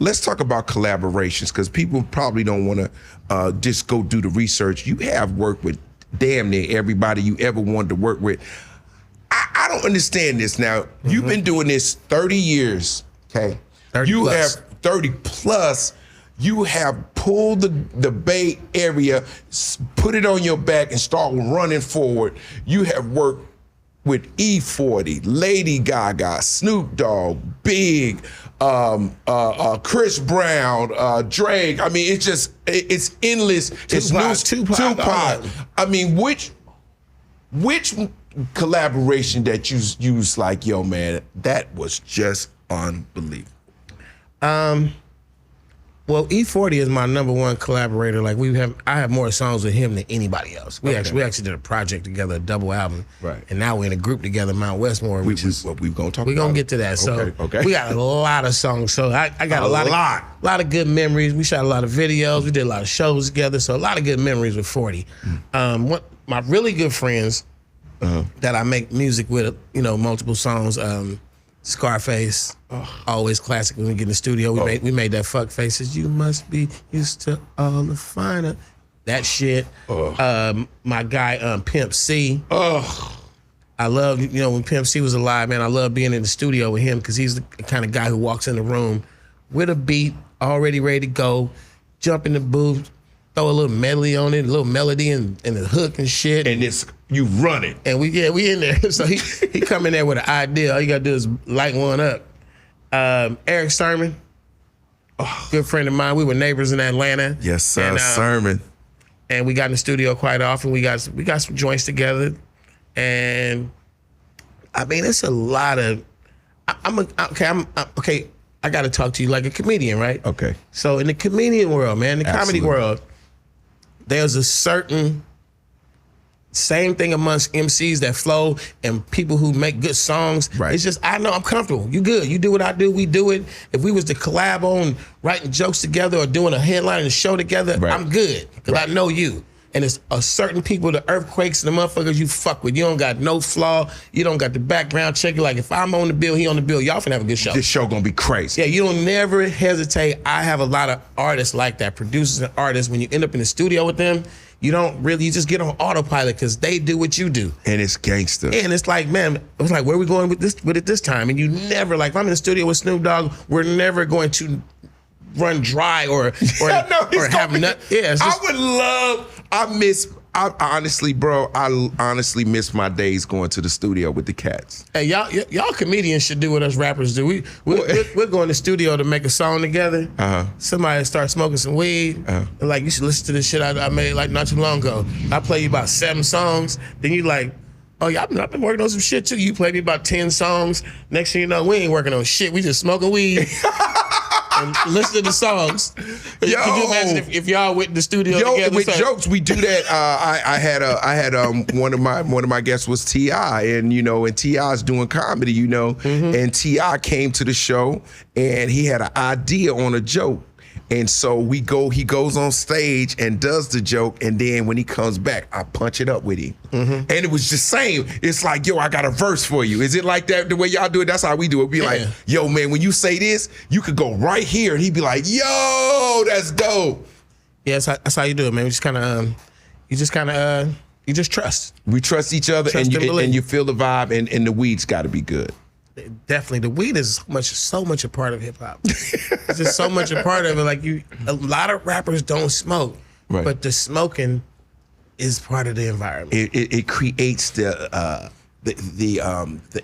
let's talk about collaborations, because people probably don't want to just go do the research. You have worked with damn near everybody you ever wanted to work with. I don't understand this now. You've been doing this 30 years, okay? 30 you plus. have 30 plus. You have pulled the Bay Area, put it on your back and start running forward. You have worked with E40, Lady Gaga, Snoop Dogg, Big, Chris Brown, Drake. I mean, it's endless. It's Tupac. I mean, which collaboration that you was like, yo, man, that was just unbelievable? Well, E40 is my #1 collaborator. Like I have more songs with him than anybody else. We actually did a project together, a double album. Right. And now we're in a group together, Mount Westmore. We're gonna talk. We're gonna get to that. So we got a lot of songs. So I got a lot of good memories. We shot a lot of videos. We did a lot of shows together. So a lot of good memories with 40. My really good friends that I make music with, multiple songs. Scarface, always classic when we get in the studio. We made that fuck faces. You must be used to all the finer. That shit. My guy Pimp C. I love, when Pimp C was alive, man, I love being in the studio with him because he's the kind of guy who walks in the room with a beat, already ready to go, jump in the booth, throw a little medley on it, a little melody and the hook and shit. And you run it. And we in there. So he come in there with an idea. All you gotta do is light one up. Eric Sermon, good friend of mine. We were neighbors in Atlanta. Yes, sir, and, Sermon. And we got in the studio quite often. We got some joints together. And I mean, it's a lot of, okay, I gotta talk to you like a comedian, right? Okay. So in the comedian world, man, the Absolutely. comedy world, there's a certain same thing amongst MCs that flow and people who make good songs. Right. It's just, I know I'm comfortable. You good. You do what I do. We do it. If we was to collab on writing jokes together or doing a headline and a show together, Right. I'm good because I know you. And it's a certain people, the earthquakes and the motherfuckers you fuck with. You don't got no flaw. You don't got the background check. Like if I'm on the bill, he on the bill. Y'all finna have a good show. This show gonna be crazy. Yeah, you don't never hesitate. I have a lot of artists like that, producers and artists. When you end up in the studio with them, you just get on autopilot because they do what you do. And it's gangster. And it's like, man, it's like, where are we going with it this time? And you never, like, if I'm in the studio with Snoop Dogg, we're never going to run dry or have nothing. Yeah, I honestly, bro, I honestly miss my days going to the studio with the Katz. Hey, y'all comedians should do what us rappers do. We're going to the studio to make a song together. Somebody start smoking some weed. And like, you should listen to this shit I made like not too long ago. I play you about 7 songs. Then you like, oh yeah, I've been working on some shit too. You play me about 10 songs. Next thing you know, we ain't working on shit. We just smoking weed. And listen to the songs. Could you imagine if y'all went in the studio together? With jokes, we do that. I had one of my guests was T.I. and and T.I.'s doing comedy, and T.I. came to the show and he had an idea on a joke. And so he goes on stage and does the joke, and then when he comes back, I punch it up with him. And it was just saying, it's like, yo, I got a verse for you. Is it like that, the way y'all do it? That's how we do it. Be like, yo, man, when you say this, you could go right here. And he'd be like, yo, that's dope. Yeah, that's how you do it, man. You just trust. We trust each other, and you feel the vibe, and the weed's got to be good. Definitely, the weed is so much a part of hip hop. It's just so much a part of it. Like a lot of rappers don't smoke, but the smoking is part of the environment. It creates the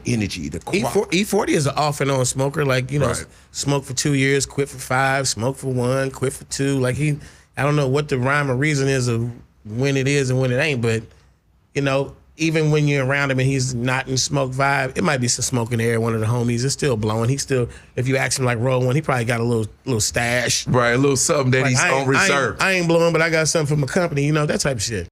energy, the quality. E40 is an off and on smoker. Like smoke for 2 years, quit for 5, smoke for 1, quit for 2. Like I don't know what the rhyme or reason is of when it is and when it ain't, but even when you're around him and he's not in smoke vibe, it might be some smoke in the air. One of the homies is still blowing. He still, if you ask him like roll one, he probably got a little stash. Right, a little something that he's on reserve. I ain't blowing, but I got something from a company, that type of shit.